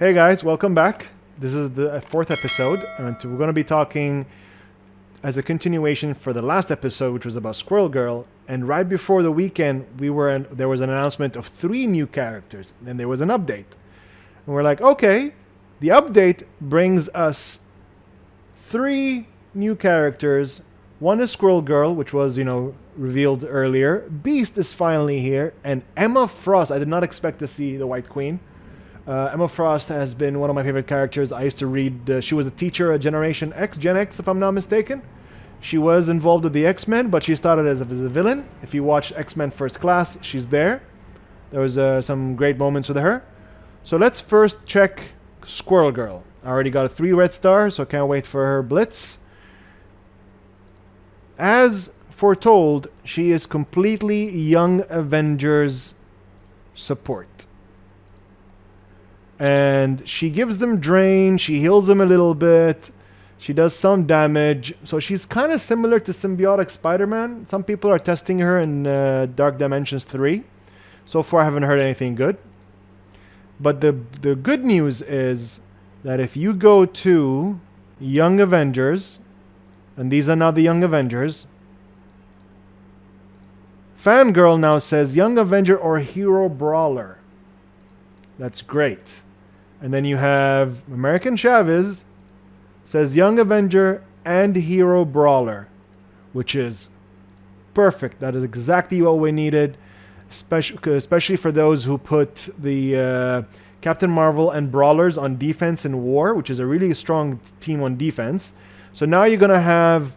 Hey guys, welcome back. This is the fourth episode, and we're going to be talking as a continuation for the last episode, which was about Squirrel Girl. And right before the weekend, there was an announcement of 3 new characters, and there was an update. And we're like, okay, the update brings us 3 new characters. One is Squirrel Girl, which was, revealed earlier. Beast is finally here, and Emma Frost. I did not expect to see the White Queen. Emma Frost has been one of my favorite characters. I used to read, she was a teacher at Generation X, Gen X, if I'm not mistaken. She was involved with the X-Men, but she started as a villain. If you watch X-Men First Class, she's there. There was some great moments with her. So let's first check Squirrel Girl. I already got a 3 red stars, so I can't wait for her blitz. As foretold, she is completely Young Avengers support. And she gives them drain, she heals them a little bit, she does some damage. So she's kind of similar to Symbiotic Spider-Man. Some people are testing her in Dark Dimensions 3. So far I haven't heard anything good. But the good news is that if you go to Young Avengers, and these are now the Young Avengers, Fangirl now says Young Avenger or Hero Brawler. That's great. And then you have American Chavez says Young Avenger and Hero Brawler, which is perfect. That is exactly what we needed, especially for those who put the Captain Marvel and Brawlers on defense in war, which is a really strong team on defense. So now you're going to have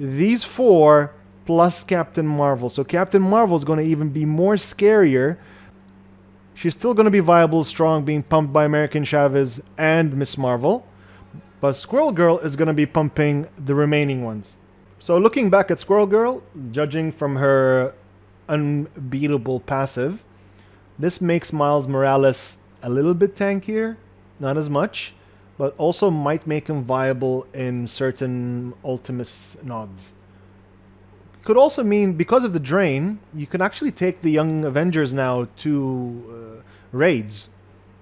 these 4 plus Captain Marvel. So Captain Marvel is going to even be more scarier. She's still going to be viable, strong, being pumped by American Chavez and Miss Marvel. But Squirrel Girl is going to be pumping the remaining ones. So looking back at Squirrel Girl, judging from her unbeatable passive, this makes Miles Morales a little bit tankier, not as much, but also might make him viable in certain Ultimus nods. Could also mean, because of the drain, you can actually take the Young Avengers now to raids.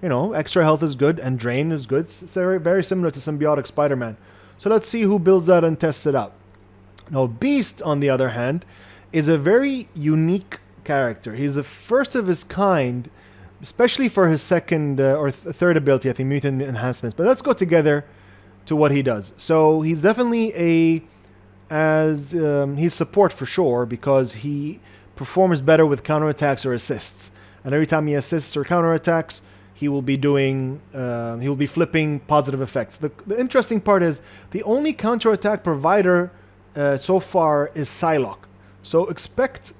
Extra health is good and drain is good. It's very, very similar to Symbiotic Spider-Man. So let's see who builds that and tests it out. Now, Beast, on the other hand, is a very unique character. He's the first of his kind, especially for his second or third ability, I think, Mutant Enhancements. But let's go together to what he does. So he's definitely he's support for sure, because he performs better with counterattacks or assists. And every time he assists or counterattacks, he will be flipping positive effects. The interesting part is the only counterattack provider so far is Psylocke. So expect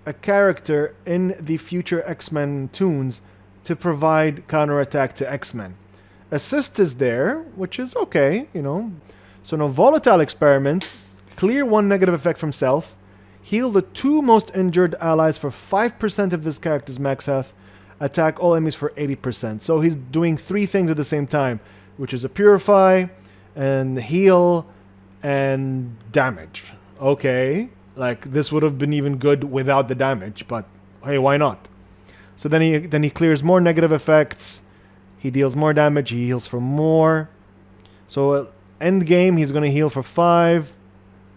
a character in the future X-Men toons to provide counterattack to X-Men. Assist is there, which is okay, So no volatile experiments. Clear 1 negative effect from self. Heal the 2 most injured allies for 5% of this character's max health. Attack all enemies for 80%. So he's doing 3 things at the same time, which is a purify, and heal, and damage. Okay, this would have been even good without the damage, but hey, why not? So then he clears more negative effects. He deals more damage. He heals for more. So end game, he's going to heal for 5.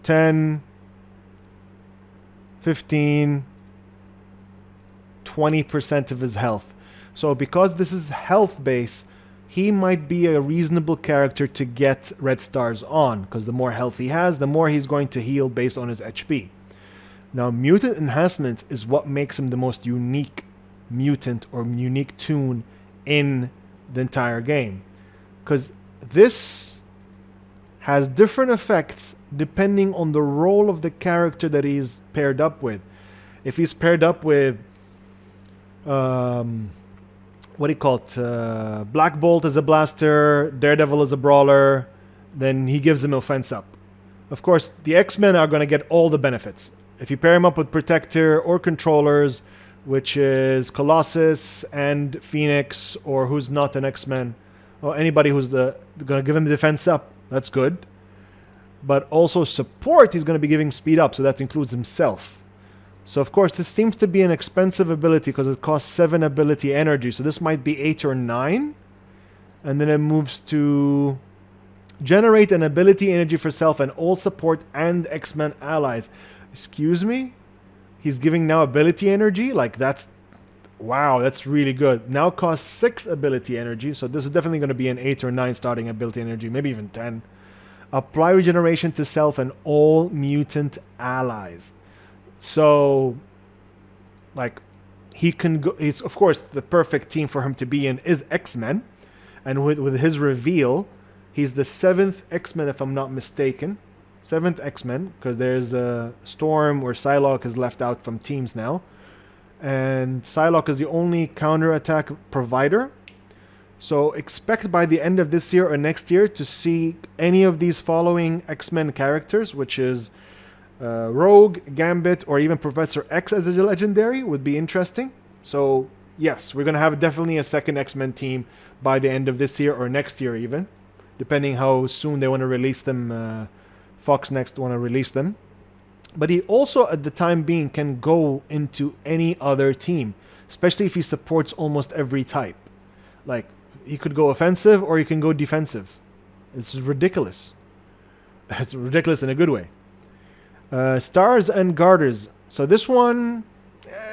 10, 15, 20% of his health. So because this is health base, he might be a reasonable character to get red stars on, because the more health he has, the more he's going to heal based on his HP. Now, Mutant Enhancement is what makes him the most unique mutant or unique toon in the entire game, because this has different effects depending on the role of the character that he's paired up with. If he's paired up with, Black Bolt as a blaster, Daredevil as a brawler, then he gives him offense up. Of course, the X-Men are going to get all the benefits. If you pair him up with Protector or Controllers, which is Colossus and Phoenix, or who's not an X-Men, or anybody who's going to give him defense up, that's good. But also support, he's going to be giving speed up, so that includes himself. So of course, this seems to be an expensive ability because it costs 7 ability energy. So this might be 8 or 9. And then it moves to generate an ability energy for self and all support and X-Men allies. Excuse me? He's giving now ability energy? Like, that's... Wow, that's really good. Now costs 6 ability energy, so this is definitely going to be an 8 or 9 starting ability energy, maybe even 10. Apply regeneration to self and all mutant allies. So, like, he can go... It's, of course, the perfect team for him to be in is X-Men. And with his reveal, he's the 7th X-Men, if I'm not mistaken. 7th X-Men, because there's Storm or Psylocke is left out from teams now. And Psylocke is the only counter-attack provider. So expect by the end of this year or next year to see any of these following X-Men characters, which is Rogue, Gambit, or even Professor X as a legendary would be interesting. So yes, we're going to have definitely a second X-Men team by the end of this year or next year even, depending how soon they want to release them. Fox Next want to release them. But he also, at the time being, can go into any other team, especially if he supports almost every type. Like, he could go offensive or he can go defensive. It's ridiculous. It's ridiculous in a good way. Stars and Garters. So this one,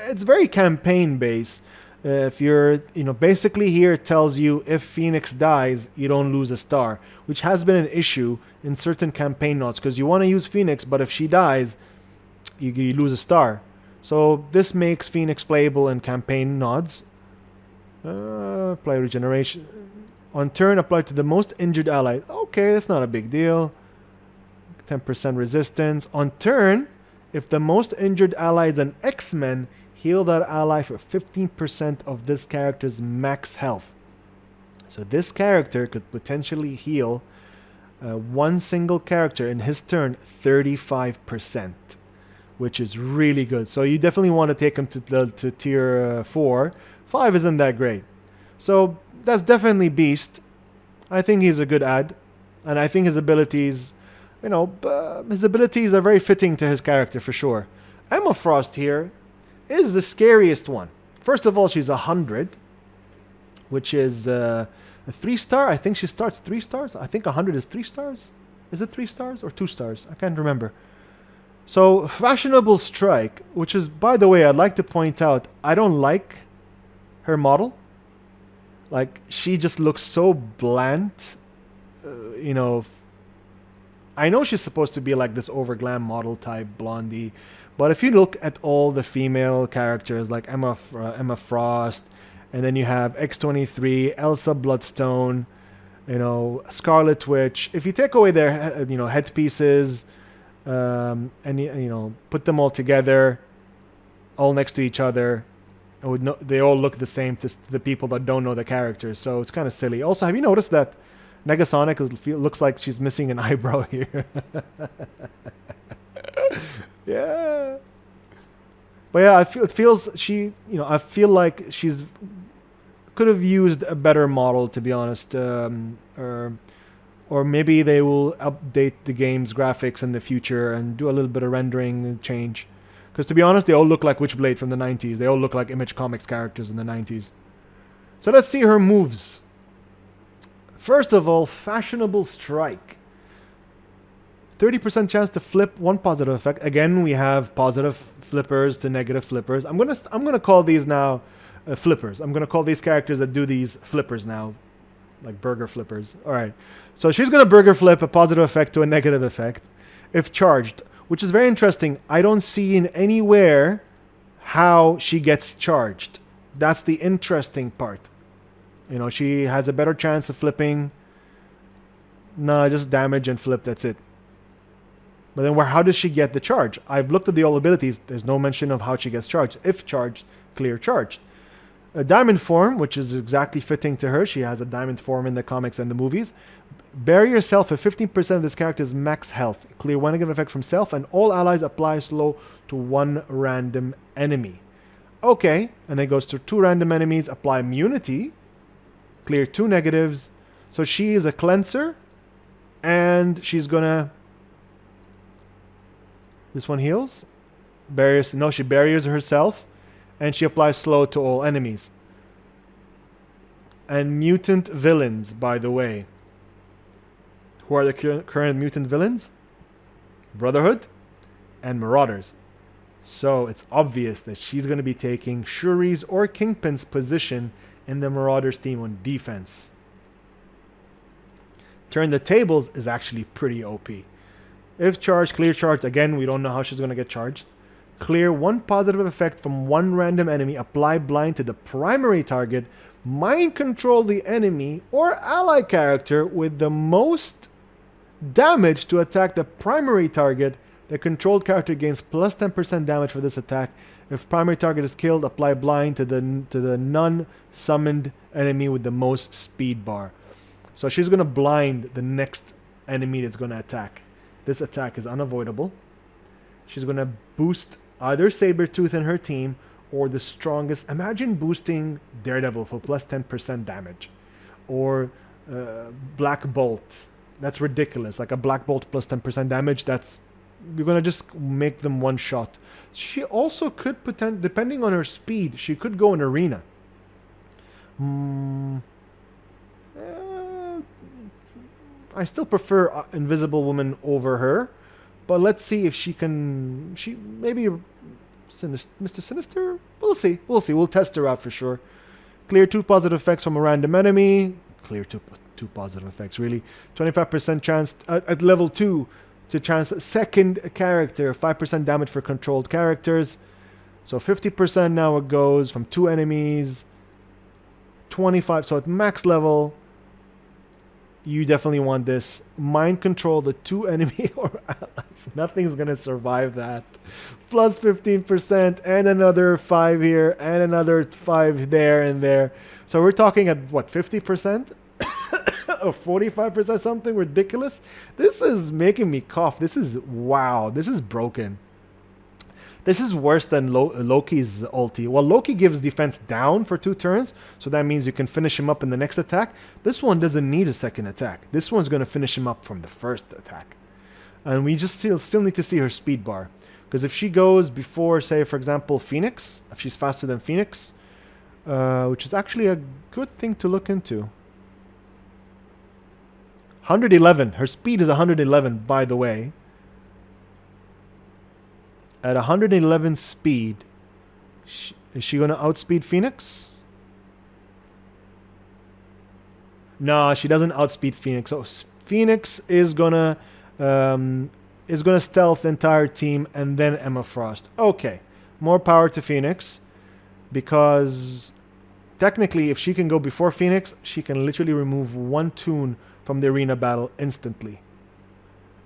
it's very campaign-based. If you're, basically here it tells you if Phoenix dies, you don't lose a star, which has been an issue in certain campaign nodes, because you want to use Phoenix, but if she dies, you lose a star. So this makes Phoenix playable in campaign nods. Apply regeneration. On turn, apply to the most injured ally. Okay, that's not a big deal. 10% resistance. On turn, if the most injured ally is an X-Men, heal that ally for 15% of this character's max health. So this character could potentially heal one single character in his turn 35%, which is really good. So you definitely want to take him to tier 4. 5 isn't that great. So that's definitely Beast. I think he's a good add. And I think his abilities, his abilities are very fitting to his character for sure. Emma Frost here is the scariest one. First of all, she's 100, which is a 3-star. I think she starts 3 stars. I think 100 is 3 stars. Is it 3 stars or 2 stars? I can't remember. So, Fashionable Strike, which is, by the way, I'd like to point out, I don't like her model. Like, she just looks so bland. I know she's supposed to be like this over glam model type blondie, but if you look at all the female characters like Emma Frost, and then you have X-23, Elsa Bloodstone, Scarlet Witch. If you take away their headpieces, and put them all together, all next to each other, they all look the same to the people that don't know the characters. So it's kind of silly. Also, have you noticed that Negasonic looks like she's missing an eyebrow here? Yeah. But yeah, I feel like she's could have used a better model, to be honest. Or maybe they will update the game's graphics in the future and do a little bit of rendering and change. Because to be honest, they all look like Witchblade from the 90s. They all look like Image Comics characters in the 90s. So let's see her moves. First of all, Fashionable Strike. 30% chance to flip one positive effect. Again, we have positive flippers to negative flippers. I'm gonna call these now flippers. I'm gonna call these characters that do these flippers now, like burger flippers. All right. So she's gonna burger flip a positive effect to a negative effect if charged, which is very interesting. I don't see in anywhere how she gets charged. That's the interesting part. She has a better chance of flipping. No, just damage and flip. That's it. But then how does she get the charge? I've looked at the all abilities. There's no mention of how she gets charged. If charged, clear charged. A diamond form, which is exactly fitting to her. She has a diamond form in the comics and the movies. Bury yourself at 15% of this character's max health. Clear one negative effect from self, and all allies apply slow to one random enemy. Okay, and then goes to 2 random enemies. Apply immunity. Clear 2 negatives. So she is a cleanser, and she's gonna... This one heals. She barriers herself, and she applies slow to all enemies. and mutant villains, by the way. Who are the current mutant villains? Brotherhood and Marauders. So it's obvious that she's going to be taking Shuri's or Kingpin's position in the Marauders team on defense. Turn the tables is actually pretty OP. If charged, clear charged. Again, we don't know how she's going to get charged. Clear one positive effect from one random enemy. Apply blind to the primary target. Mind control the enemy or ally character with the most damage to attack the primary target. The controlled character gains plus 10% damage for this attack. If primary target is killed, apply blind to the non-summoned enemy with the most speed bar. So she's going to blind the next enemy that's going to attack. This attack is unavoidable. She's going to boost either Sabretooth in her team or the strongest. Imagine boosting Daredevil for plus 10% damage. Or Black Bolt. That's ridiculous. Like a Black Bolt plus 10% damage, that's... You're going to just make them one shot. She also could depending on her speed, she could go in arena. I still prefer Invisible Woman over her. But let's see if she can... maybe... Mr. Sinister? We'll see. We'll test her out for sure. Clear 2 positive effects from a random enemy. Clear two positive effects, really. 25% chance at level 2 to chance second character. 5% damage for controlled characters. So 50% now it goes from 2 enemies. 25. So at max level, you definitely want this. Mind control the 2 enemy or allies. Nothing's going to survive that. Plus 15% and another 5 here and another 5 there and there. So we're talking at what, 50%? Or 45% something ridiculous? This is making me cough. This is, wow, this is broken. This is worse than Loki's ulti. Well, Loki gives defense down for 2 turns, so that means you can finish him up in the next attack. This one doesn't need a second attack. This one's going to finish him up from the first attack. And we just still need to see her speed bar. Because if she goes before, say, for example, Phoenix, if she's faster than Phoenix, which is actually a good thing to look into. 111. Her speed is 111, by the way. At 111 speed, is she going to outspeed Phoenix? No, she doesn't outspeed Phoenix. So Phoenix is gonna stealth the entire team and then Emma Frost. Okay, more power to Phoenix, because technically, if she can go before Phoenix, she can literally remove 1 toon from the arena battle instantly.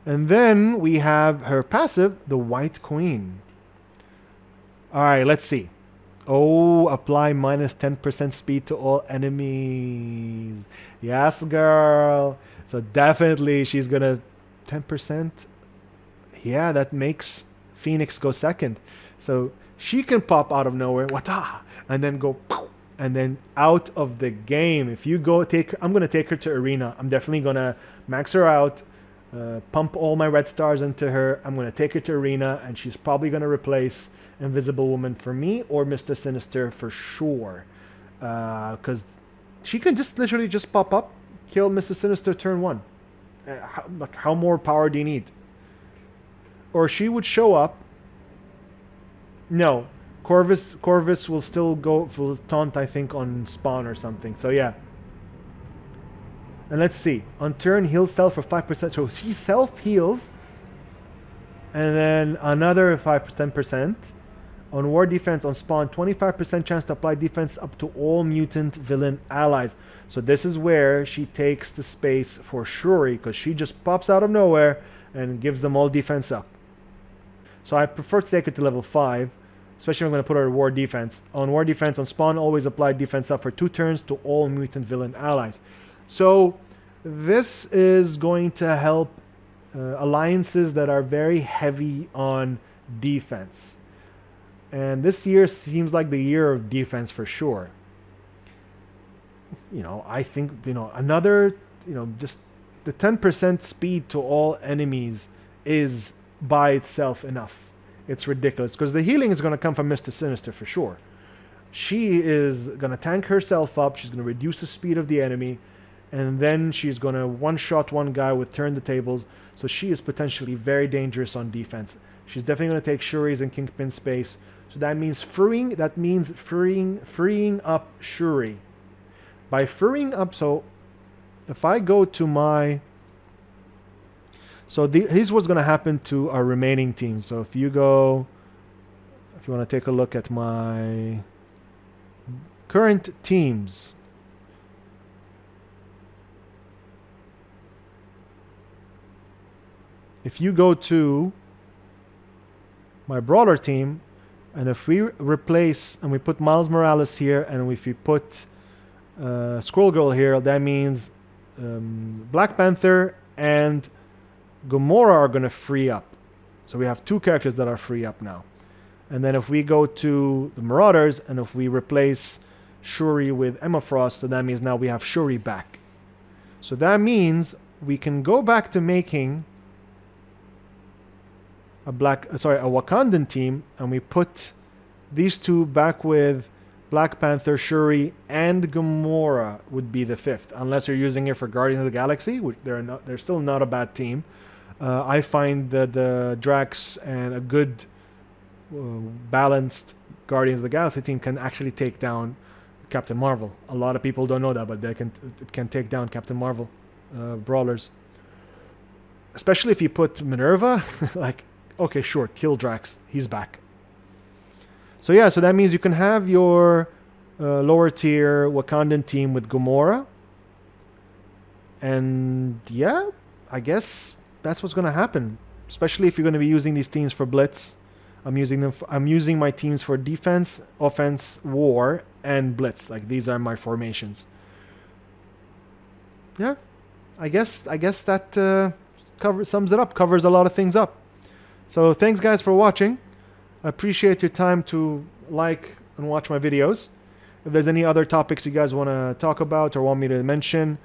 And then we have her passive, the White Queen. Alright, let's see. Oh, apply minus 10% speed to all enemies. Yes, girl. So definitely she's gonna... 10%? Yeah, that makes Phoenix go second. So she can pop out of nowhere, wata, and then go... and then out of the game. If you go take her... I'm gonna take her to arena. I'm definitely gonna max her out. Pump all my red stars into her. I'm going to take her to arena, and she's probably going to replace Invisible Woman for me or Mr. Sinister for sure. Because she can just literally just pop up, kill Mr. Sinister turn 1. How more power do you need? Or she would show up. No, Corvus will still go for taunt, I think, on spawn or something. So yeah. And let's see. On turn, heal self for 5%. So she self-heals. And then another 5-10%. On war defense, on spawn, 25% chance to apply defense up to all mutant villain allies. So this is where she takes the space for Shuri, because she just pops out of nowhere and gives them all defense up. So I prefer to take her to level 5. Especially if I'm going to put her at war defense. On war defense, on spawn, always apply defense up for 2 turns to all mutant villain allies. So this is going to help alliances that are very heavy on defense. And this year seems like the year of defense for sure. You know, I think, another, just the 10% speed to all enemies is by itself enough. It's ridiculous, because the healing is going to come from Mr. Sinister for sure. She is going to tank herself up. She's going to reduce the speed of the enemy. And then she's going to one-shot one guy with turn the tables. So she is potentially very dangerous on defense. She's definitely going to take Shuri's and Kingpin space. So that means freeing up Shuri. By freeing up, so if I go to my... So here's what's going to happen to our remaining teams. So if you go... If you want to take a look at my current teams... If you go to my Brawler team, and if we replace and we put Miles Morales here, and if we put Squirrel Girl here, that means Black Panther and Gamora are going to free up. So we have two characters that are free up now. And then if we go to the Marauders, and if we replace Shuri with Emma Frost, so that means now we have Shuri back. So that means we can go back to making a Wakandan team, and we put these two back with Black Panther, Shuri, and Gamora would be the fifth, unless you're using it for Guardians of the Galaxy, which they're still not a bad team. I find that the Drax and a good balanced Guardians of the Galaxy team can actually take down Captain Marvel. A lot of people don't know that, but it can take down Captain Marvel brawlers, especially if you put Minerva. Like, okay, sure, kill Drax, he's back. So yeah, so that means you can have your lower tier Wakandan team with Gamora. And yeah, I guess that's what's going to happen. Especially if you're going to be using these teams for Blitz. I'm using my teams for defense, offense, war, and Blitz. Like, these are my formations. Yeah, I guess that sums it up, covers a lot of things up. So thanks guys for watching. I appreciate your time to like and watch my videos. If there's any other topics you guys want to talk about or want me to mention,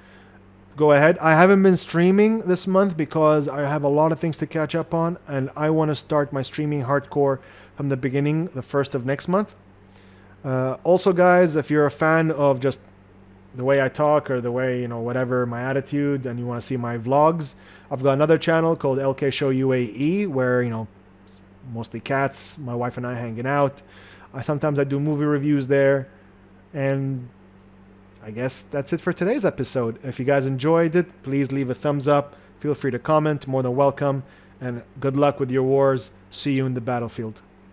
go ahead. I haven't been streaming this month because I have a lot of things to catch up on, and I want to start my streaming hardcore from the beginning, the 1st of next month. Also guys, if you're a fan of just the way I talk or the way, whatever, my attitude, and you want to see my vlogs, I've got another channel called LK Show UAE where, mostly cats, my wife and I hanging out. Sometimes I do movie reviews there. And I guess that's it for today's episode. If you guys enjoyed it, please leave a thumbs up. Feel free to comment, more than welcome. And good luck with your wars. See you in the battlefield.